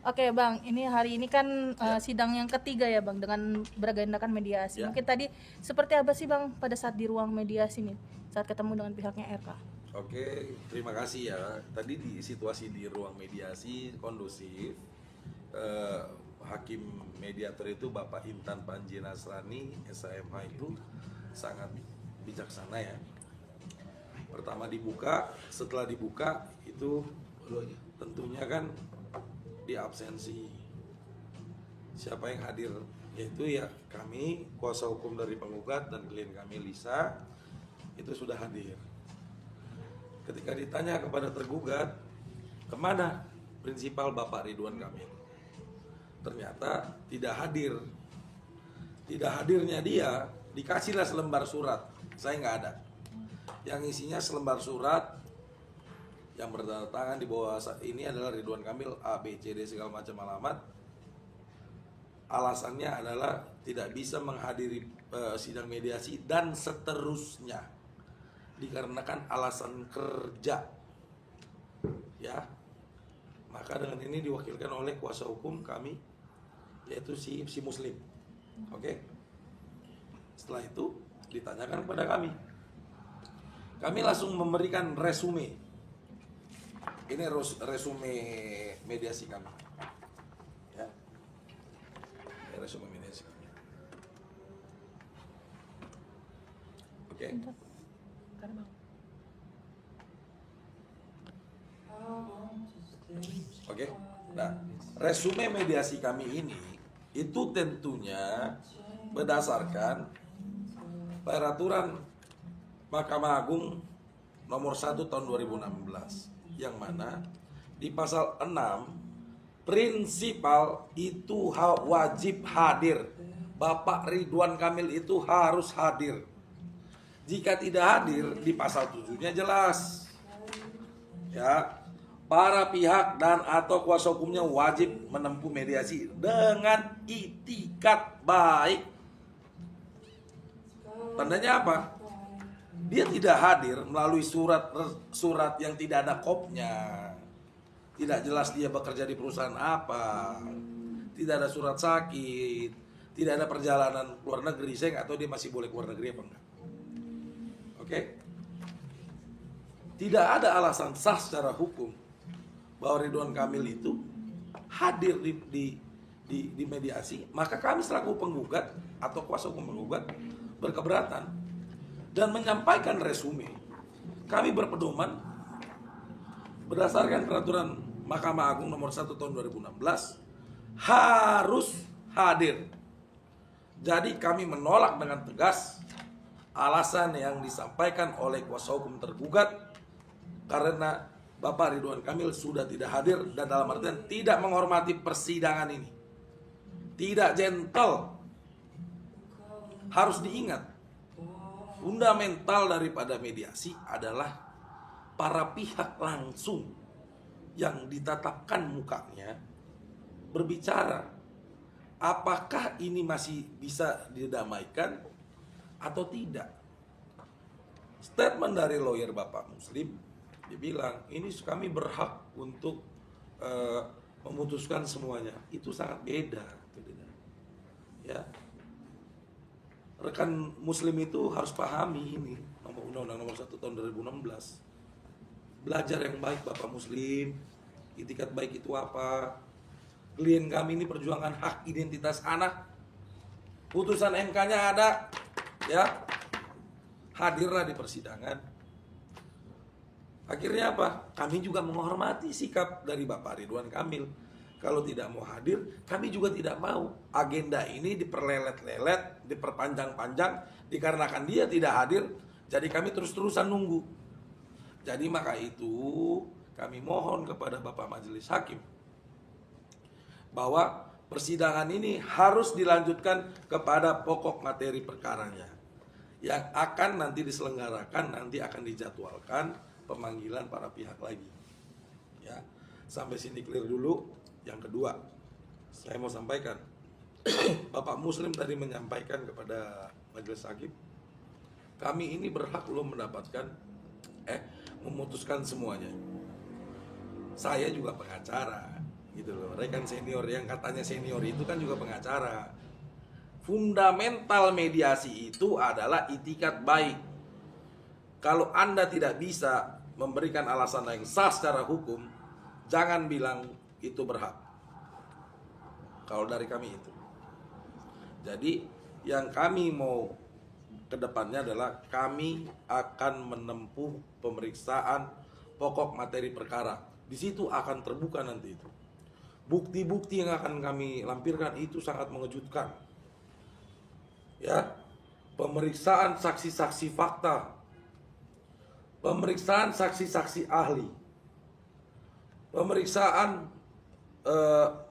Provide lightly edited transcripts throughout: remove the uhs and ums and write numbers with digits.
Oke Bang, ini hari ini kan sidang yang ketiga ya Bang, dengan beragendakan mediasi. Ya, Mungkin tadi seperti apa sih Bang pada saat di ruang mediasi nih, saat ketemu dengan pihaknya RK? oke, terima kasih ya. Tadi di situasi di ruang mediasi kondusif, eh, hakim mediator itu Bapak Intan Panji Nasrani, SHMH itu sangat bijaksana ya. Pertama dibuka, setelah dibuka itu tentunya kan di absensi siapa yang hadir, yaitu ya kami kuasa hukum dari penggugat dan klien kami Lisa itu sudah hadir. Ketika ditanya kepada tergugat, kemana prinsipal Bapak Ridwan Kamil? Ternyata tidak hadir. Tidak hadirnya dia, dikasihlah selembar surat. Saya nggak ada. Yang isinya selembar surat yang bertanda tangan di bawah ini adalah Ridwan Kamil A, B, C, D segala macam alamat. Alasannya adalah tidak bisa menghadiri sidang mediasi dan seterusnya dikarenakan alasan kerja, ya. Maka dengan ini diwakilkan oleh kuasa hukum kami, yaitu si Muslim. Oke. Setelah itu ditanyakan kepada kami langsung memberikan resume. Ini resume mediasi kami, ya. Ini resume mediasi kami. Oke. Oke. Nah, resume mediasi kami ini itu tentunya berdasarkan peraturan Mahkamah Agung nomor 1 tahun 2016 yang mana di pasal 6 prinsipal itu wajib hadir. Bapak Ridwan Kamil itu harus hadir. Jika tidak hadir di pasal 7-nya jelas. Ya, para pihak dan atau kuasa hukumnya wajib menempuh mediasi dengan itikat baik. Tandanya apa? Dia tidak hadir melalui surat yang tidak ada kopnya. Tidak jelas dia bekerja di perusahaan apa. Tidak ada surat sakit. Tidak ada perjalanan luar negeri. Saya nggak tahu dia masih boleh keluar negeri apa enggak. Oke? Tidak ada alasan sah secara hukum bahwa Ridwan Kamil itu hadir di mediasi, maka kami selaku penggugat atau kuasa hukum penggugat berkeberatan dan menyampaikan resume. Kami berpedoman berdasarkan peraturan Mahkamah Agung nomor 1 tahun 2016 harus hadir. Jadi kami menolak dengan tegas alasan yang disampaikan oleh kuasa hukum tergugat karena Bapak Ridwan Kamil sudah tidak hadir dan dalam artian tidak menghormati persidangan ini. Tidak gentle. Harus diingat, fundamental daripada mediasi adalah para pihak langsung yang ditatapkan mukanya berbicara. Apakah ini masih bisa didamaikan atau tidak? Statement dari lawyer Bapak Muslim, dia bilang ini kami berhak untuk memutuskan semuanya. Itu sangat beda, ya. Rekan Muslim itu harus pahami ini Undang-Undang nomor 1 tahun 2016. Belajar yang baik Bapak Muslim. Itikat baik itu apa? Klien kami ini perjuangan hak identitas anak. Putusan MK-nya ada, ya. Hadirlah di persidangan. Akhirnya apa? Kami juga menghormati sikap dari Bapak Ridwan Kamil. Kalau tidak mau hadir, kami juga tidak mau agenda ini diperlelet-lelet, diperpanjang-panjang, dikarenakan dia tidak hadir, jadi kami terus-terusan nunggu. Jadi maka itu kami mohon kepada Bapak Majelis Hakim bahwa persidangan ini harus dilanjutkan kepada pokok materi perkaranya. Yang akan nanti diselenggarakan, nanti akan dijadwalkan pemanggilan para pihak lagi. Ya, sampai sini clear dulu. Yang kedua, saya mau sampaikan, Bapak Muslim tadi menyampaikan kepada Majelis Hakim, kami ini berhak belum mendapatkan, memutuskan semuanya. Saya juga pengacara, Gitu loh. Rekan senior yang katanya senior itu kan juga pengacara. Fundamental mediasi itu adalah itikat baik. Kalau Anda tidak bisa memberikan alasan yang sah secara hukum, jangan bilang itu berhak. Kalau dari kami itu. Jadi yang kami mau ke depannya adalah kami akan menempuh pemeriksaan pokok materi perkara. Di situ akan terbuka nanti itu. Bukti-bukti yang akan kami lampirkan itu sangat mengejutkan. Ya, pemeriksaan saksi-saksi fakta, pemeriksaan saksi-saksi ahli, pemeriksaan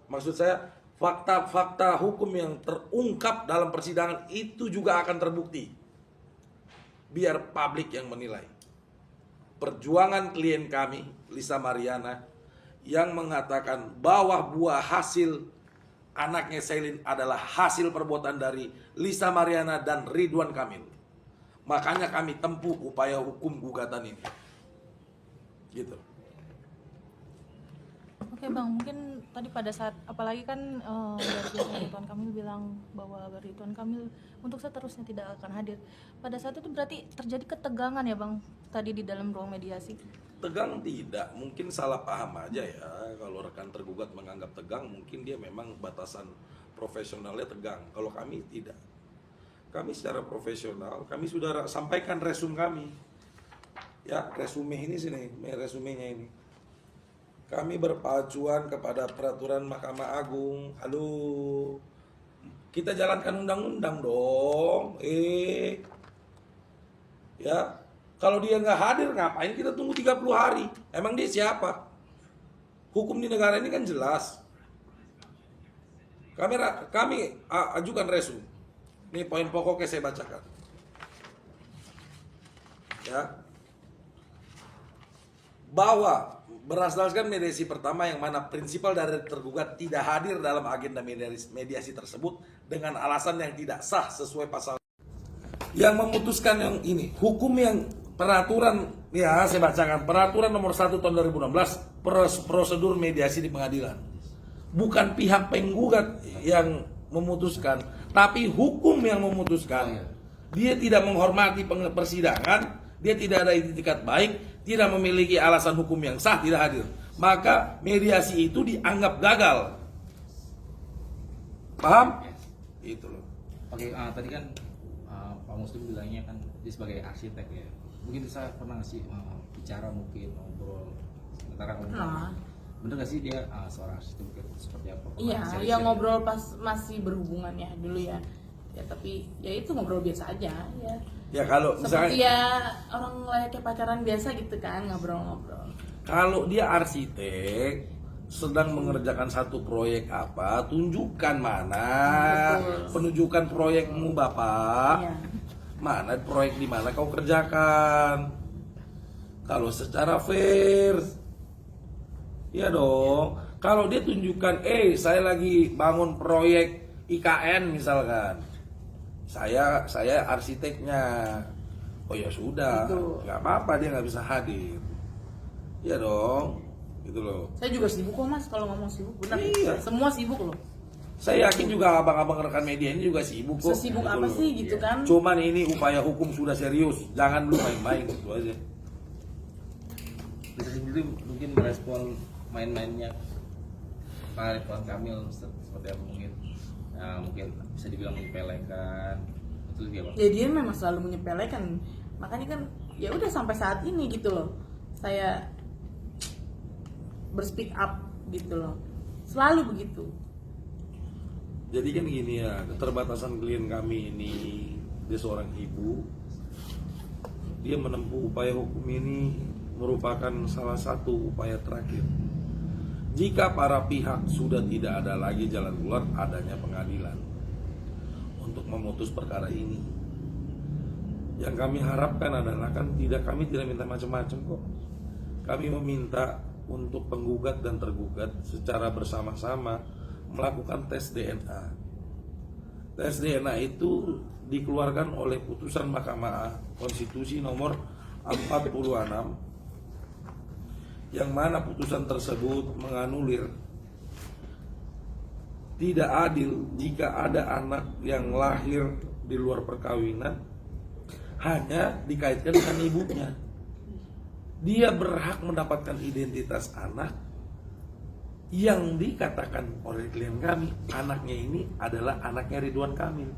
maksud saya fakta-fakta hukum yang terungkap dalam persidangan itu juga akan terbukti. Biar publik yang menilai. Perjuangan klien kami, Lisa Mariana, yang mengatakan bahwa buah hasil anaknya Selin adalah hasil perbuatan dari Lisa Mariana dan Ridwan Kamil. Makanya kami tempuh upaya hukum gugatan ini. Gitu. Oke Bang, mungkin tadi pada saat, apalagi kan dari pihak Ridwan Kamil bilang bahwa Ridwan Kamil untuk seterusnya tidak akan hadir. Pada saat itu berarti terjadi ketegangan ya Bang, tadi di dalam ruang mediasi? Tegang tidak, mungkin salah paham aja ya. Kalau rekan tergugat menganggap tegang, mungkin dia memang batasan profesionalnya tegang. Kalau kami tidak. Kami secara profesional, kami sudah sampaikan resume kami. Ya, resume ini sini, resumenya ini. Kami berpacuan kepada peraturan Mahkamah Agung. Halo, kita jalankan undang-undang dong. Ya, kalau dia nggak hadir ngapain kita tunggu 30 hari? Emang dia siapa? Hukum di negara ini kan jelas. Kami ajukan resume. Ini poin pokoknya saya bacakan. Ya. Bahwa berdasarkan mediasi pertama yang mana prinsipal dari tergugat tidak hadir dalam agenda mediasi tersebut dengan alasan yang tidak sah sesuai pasal yang memutuskan yang ini, hukum yang peraturan, ya saya bacakan, peraturan nomor 1 tahun 2016 prosedur mediasi di pengadilan. Bukan pihak penggugat yang memutuskan, tapi hukum yang memutuskan. Dia tidak menghormati persidangan, dia tidak ada itikat baik, tidak memiliki alasan hukum yang sah, tidak hadir. Maka mediasi itu dianggap gagal. Paham? Itu loh. Oke, tadi kan Pak Muslim bilangnya kan dia sebagai arsitek ya. Mungkin saya pernah sih bicara, mungkin ngobrol sementara ngomong. Bener gak sih dia seorang arsitek seperti apa? Iya, ya ngobrol pas masih berhubungan ya dulu ya. Ya tapi ya itu ngobrol biasa aja ya. Ya kalau misalnya Seperti ya orang layaknya pacaran biasa gitu kan, ngobrol-ngobrol. kalau dia arsitek sedang mengerjakan satu proyek apa, tunjukkan mana penunjukan proyekmu Bapak. Iya. Mana proyek di mana kau kerjakan. Kalau secara fair, ya dong. Kalau dia tunjukkan, saya lagi bangun proyek IKN misalkan, saya arsiteknya, oh ya sudah, Gitu. nggak apa-apa dia nggak bisa hadir, ya dong, gitu loh. Saya juga sibuk kok Mas, kalau ngomong sibuk benar. Iya. Semua sibuk loh. Saya yakin juga abang-abang rekan media ini juga sibuk kok. Sesibuk gitu apa loh. sih gitu kan? Cuman ini upaya hukum sudah serius, jangan dulu main-main gitu aja. Bisa sendiri mungkin merespon main-mainnya Pak Ridwan Kamil seperti apa mungkin? Mungkin bisa dibilang menyepelekan. Betul dia Pak? Ya dia memang selalu menyepelekan. Makanya kan ya udah sampai saat ini gitu loh. Saya berspeak up gitu loh. Selalu begitu. Jadi kan gini ya, keterbatasan klien kami ini, dia seorang ibu, dia menempuh upaya hukum ini merupakan salah satu upaya terakhir. Jika para pihak sudah tidak ada lagi jalan keluar, adanya pengadilan untuk memutus perkara ini. Yang kami harapkan adalah kami tidak minta macam-macam kok. Kami meminta untuk penggugat dan tergugat secara bersama-sama melakukan tes DNA. Tes DNA itu dikeluarkan oleh putusan Mahkamah Konstitusi nomor 46, yang mana putusan tersebut menganulir tidak adil jika ada anak yang lahir di luar perkawinan hanya dikaitkan dengan ibunya. Dia berhak mendapatkan identitas anak yang dikatakan oleh klien kami, anaknya ini adalah anaknya Ridwan Kamil.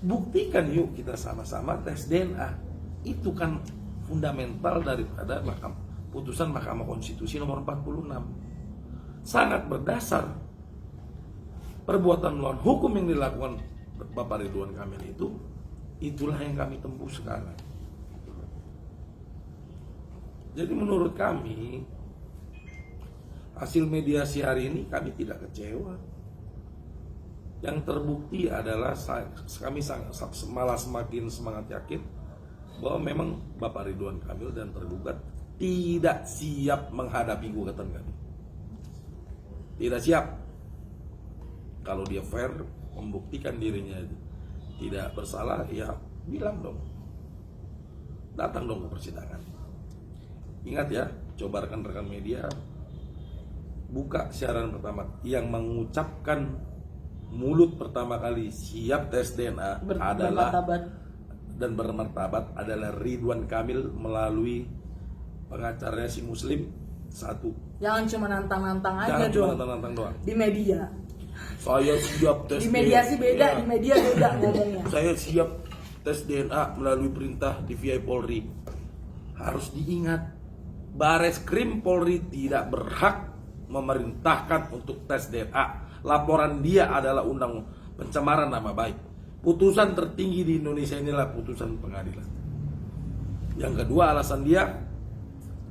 Buktikan yuk kita sama-sama tes DNA. Itu kan fundamental daripada putusan Mahkamah Konstitusi nomor 46. Sangat berdasar. Perbuatan melawan hukum yang dilakukan Bapak Ridwan Kamil itu, itulah yang kami tempuh sekarang. Jadi menurut kami, hasil mediasi hari ini kami tidak kecewa. Yang terbukti adalah kami malah semakin semangat yakin bahwa memang Bapak Ridwan Kamil dan tergugat tidak siap menghadapi gugatan kami. Tidak siap. Kalau dia fair, membuktikan dirinya tidak bersalah, ya bilang dong. Datang dong ke persidangan. Ingat ya, coba rekan-rekan media buka siaran pertama yang mengucapkan mulut pertama kali siap tes DNA adalah dan bermartabat adalah Ridwan Kamil melalui pengacaranya si Muslim satu. Jangan cuma nantang-nantang aja Jangan cuma dong. nantang-nantang doang. Di media. Saya siap tes Di mediasi beda, Ya. di media beda ngomongnya. Saya siap tes DNA melalui perintah DVI Polri. Harus diingat, Bareskrim Polri tidak berhak memerintahkan untuk tes DNA. Laporan dia adalah undang pencemaran nama baik. Putusan tertinggi di Indonesia inilah putusan pengadilan. Yang kedua, alasan dia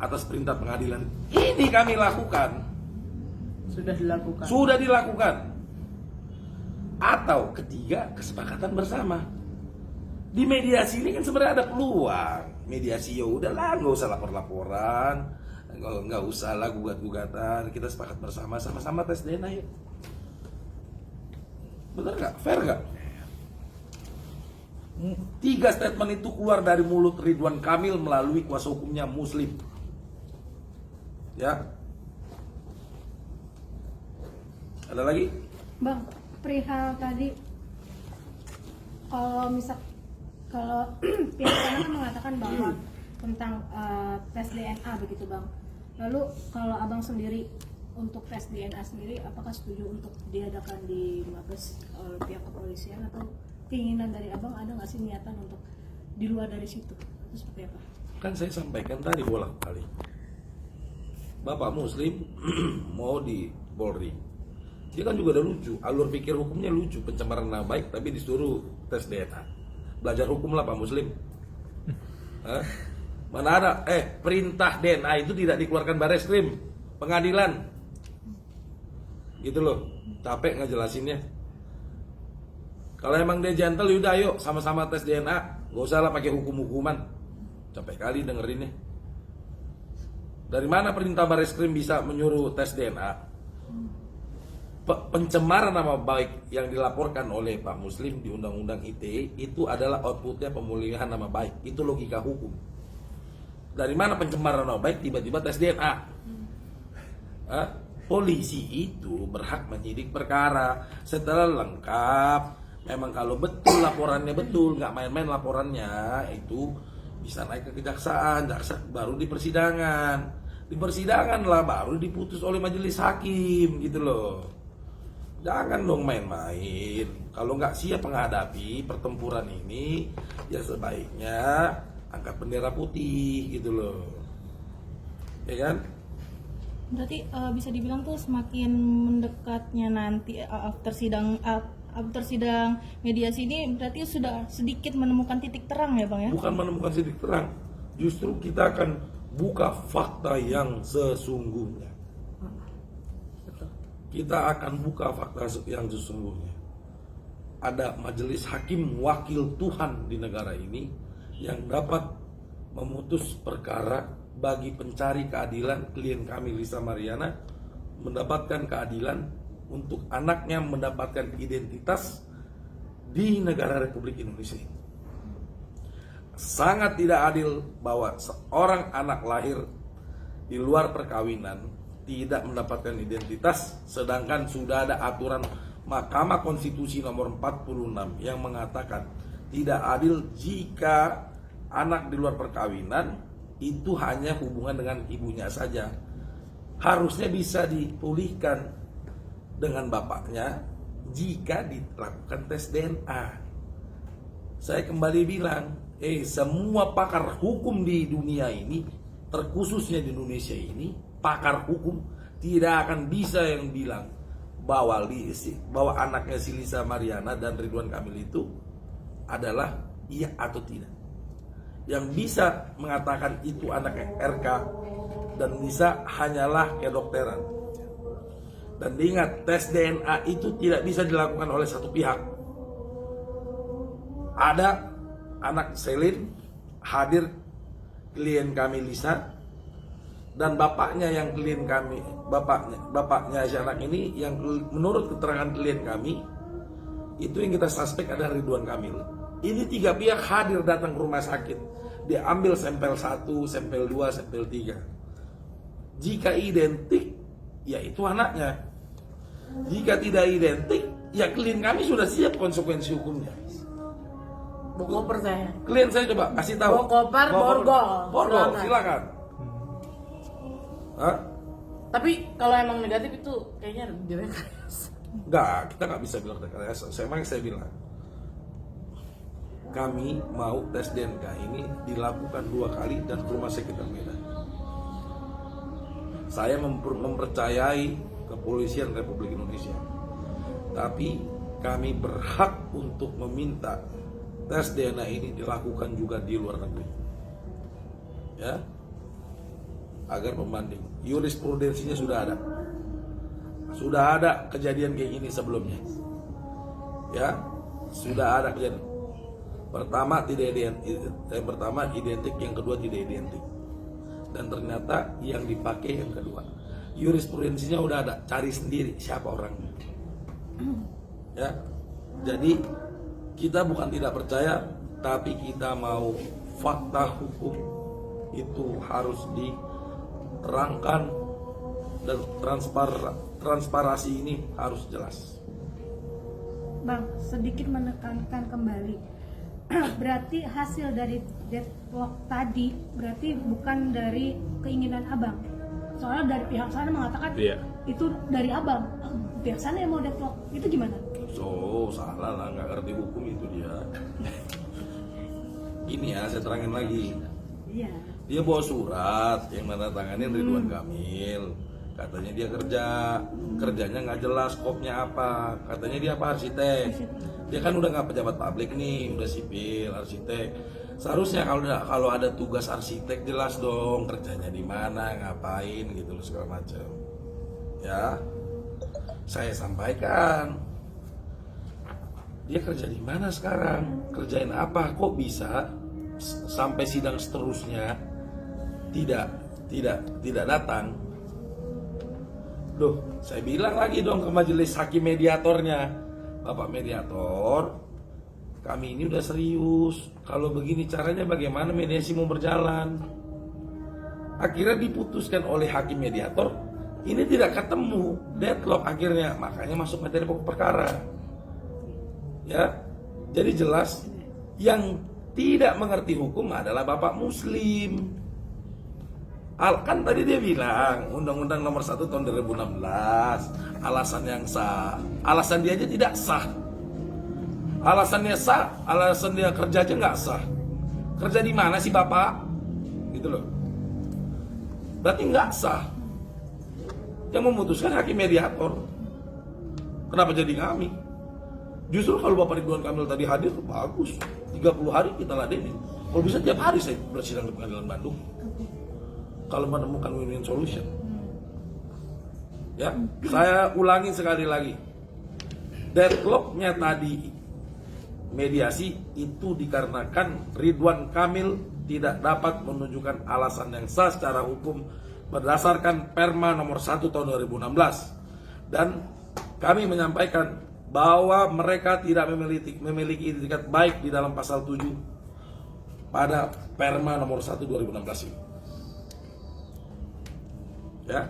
atas perintah pengadilan. Ini kami lakukan. Sudah dilakukan. Sudah dilakukan. Atau ketiga, kesepakatan bersama. Di mediasi ini kan sebenarnya ada peluang. Mediasi ya udahlah, nggak usah lapor-laporan, nggak usah lah gugat-gugatan. Kita sepakat bersama, sama-sama tes DNA yuk. Bener nggak? Fair nggak? 3 statement itu keluar dari mulut Ridwan Kamil melalui kuasa hukumnya Muslim. Ya. Ada lagi? Bang, perihal tadi kalau pihak sana kan mengatakan bahwa tentang tes DNA begitu Bang. Lalu kalau Abang sendiri untuk tes DNA sendiri, apakah setuju untuk diadakan di Mabes oleh pihak kepolisian, atau keinginan dari Abang ada nggak sih niatan untuk di luar dari situ? Itu seperti apa? Kan saya sampaikan tadi bolak-balik. Bapak Muslim mau di Polri. Dia kan juga udah lucu, alur pikir hukumnya lucu, pencemaran nama baik tapi disuruh tes DNA. Belajar hukum lah Pak Muslim. Hah? Mana ada? Perintah DNA itu tidak dikeluarkan Bareskrim, pengadilan. Gitu loh, capek ngejelasinnya. Kalau emang dia gentle, yaudah ayo sama-sama tes DNA. Gak usah lah pakai hukum-hukuman. Capek kali dengerinnya. Dari mana perintah Bareskrim bisa menyuruh tes DNA? Pencemaran nama baik yang dilaporkan oleh Pak Muslim di Undang-Undang ITE itu adalah outputnya pemulihan nama baik. Itu logika hukum. Dari mana pencemaran nama baik tiba-tiba tes DNA? Polisi itu berhak menyidik perkara setelah lengkap. Memang kalau betul laporannya betul, nggak main-main laporannya, itu bisa naik ke kejaksaan, jaksa baru di persidangan. Di persidangan lah baru diputus oleh majelis hakim gitu loh. Jangan dong main-main. Kalau nggak siap menghadapi pertempuran ini, ya sebaiknya angkat bendera putih gitu loh. Ya kan? Berarti bisa dibilang tuh semakin mendekatnya nanti after sidang mediasi ini berarti sudah sedikit menemukan titik terang ya Bang ya? Bukan menemukan titik terang, justru kita akan buka fakta yang sesungguhnya. Kita akan buka fakta yang sesungguhnya. Ada majelis hakim wakil Tuhan di negara ini yang dapat memutus perkara bagi pencari keadilan klien kami Lisa Mariana mendapatkan keadilan untuk anaknya mendapatkan identitas di negara Republik Indonesia ini. Sangat tidak adil bahwa seorang anak lahir di luar perkawinan tidak mendapatkan identitas, sedangkan sudah ada aturan Mahkamah Konstitusi nomor 46 yang mengatakan tidak adil jika anak di luar perkawinan itu hanya hubungan dengan ibunya saja. Harusnya bisa dipulihkan dengan bapaknya jika dilakukan tes DNA. Saya kembali bilang, semua pakar hukum di dunia ini, terkhususnya di Indonesia ini, pakar hukum tidak akan bisa yang bilang bahwa anaknya si Lisa Mariana dan Ridwan Kamil itu adalah iya atau tidak. Yang bisa mengatakan itu anaknya RK dan Lisa hanyalah kedokteran. Dan diingat, tes DNA itu tidak bisa dilakukan oleh satu pihak. Ada anak Selin hadir, klien kami Lisa, dan bapaknya yang klien kami, bapaknya si anak ini yang menurut keterangan klien kami itu yang kita suspek adalah Ridwan Kamil. Ini 3 pihak hadir datang ke rumah sakit, diambil sampel 1, sampel 2, sampel 3. Jika identik, ya itu anaknya. Jika tidak identik, ya klien kami sudah siap konsekuensi hukumnya. Bokoper saya. Klien saya coba kasih tahu. Bokopar, borgol. Borgol, silakan. Hah? Tapi kalau emang negatif itu kayaknya direkayasa. Enggak, kita nggak bisa bilang rekayasa. Saya bilang, kami mau tes DNA ini dilakukan 2 kali dan ke rumah sakit Medan. Saya mempercayai kepolisian Republik Indonesia, tapi kami berhak untuk meminta tes DNA ini dilakukan juga di luar negeri, ya, agar pembanding. Jurisprudensinya sudah ada kejadian kayak gini sebelumnya, ya, sudah ada kejadian. Pertama identik, yang kedua tidak identik, dan ternyata yang dipakai yang kedua. Jurisprudensinya udah ada, cari sendiri siapa orangnya, ya. Jadi kita bukan tidak percaya, tapi kita mau fakta hukum itu harus diterangkan dan transparansi ini harus jelas. Bang, sedikit menekankan kembali. Berarti hasil dari deadlock tadi berarti bukan dari keinginan abang. Soalnya dari pihak sana mengatakan itu dari abang. Pihak sana yang mau deadlock, itu gimana? So, salah lah, nggak ngerti hukum itu dia. Ini ya, saya terangin lagi. Iya. Dia bawa surat yang menandatanganin Ridwan Kamil. Katanya dia kerjanya nggak jelas, skopnya apa. Katanya dia apa, arsitek. Dia kan udah nggak pejabat publik nih, udah sipil, arsitek. Seharusnya kalau ada tugas arsitek jelas dong kerjanya di mana, ngapain gitu loh, segala macam. Ya, saya sampaikan. Dia kerja di mana sekarang? Kerjain apa? Kok bisa sampai sidang seterusnya tidak datang? Loh, saya bilang lagi dong ke majelis hakim mediatornya, Bapak mediator, kami ini udah serius. Kalau begini caranya bagaimana mediasi mau berjalan? Akhirnya diputuskan oleh hakim mediator, ini tidak ketemu, deadlock akhirnya, makanya masuk materi pokok perkara. Ya, jadi jelas yang tidak mengerti hukum adalah Bapak Muslim. Kan tadi dia bilang Undang-Undang Nomor 1 Tahun 2016 alasan yang sah, alasan dia aja tidak sah. Alasannya sah, alasan dia kerja aja nggak sah. Kerja di mana sih Bapak? Gitu loh. Berarti nggak sah. Yang memutuskan hakim mediator. Kenapa jadi kami? Justru kalau Bapak Ridwan Kamil tadi hadir, bagus. 30 hari kita ladenin. Kalau bisa tiap hari saya bersidang di Pengadilan Bandung. Kalau menemukan win-win solution. Ya, saya ulangi sekali lagi. Deadlocknya tadi mediasi itu dikarenakan Ridwan Kamil tidak dapat menunjukkan alasan yang sah secara hukum berdasarkan Perma nomor 1 tahun 2016. Dan kami menyampaikan bahwa mereka tidak memiliki itikat baik di dalam pasal 7 pada Perma nomor 1 2016 ini. Ya.